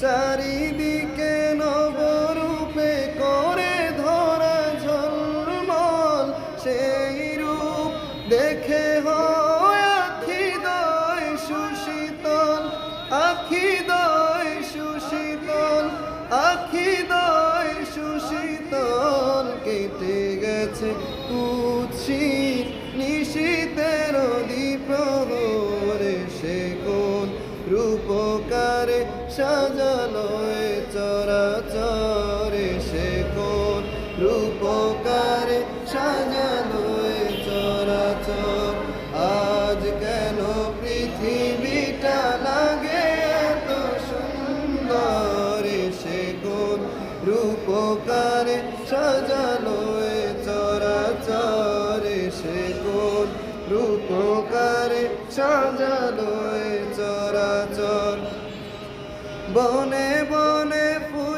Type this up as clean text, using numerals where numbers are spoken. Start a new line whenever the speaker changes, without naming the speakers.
চারিদিকে নবরূপে করে ধরা ঝলমল, সেই রূপ দেখে হয় আখিদয় সুশীতল, আখিদয় সুশীতল, আখিদয় সুশীতল। কেটে গেছে কুৎসিত নিশীতের দ্বিপ্রহরে, সে কোন রূপকারে সাজালো এ চরাচরে, সে কোন রূপকারে সাজালো এ চরাচর। আজ কেন পৃথিবীটা লাগে এত সুন্দর, সে কোন রূপকারে সাজালো এ চরাচরে, সে কোন রূপকারে সাজালো এ চরাচর। বনে বনে ফুল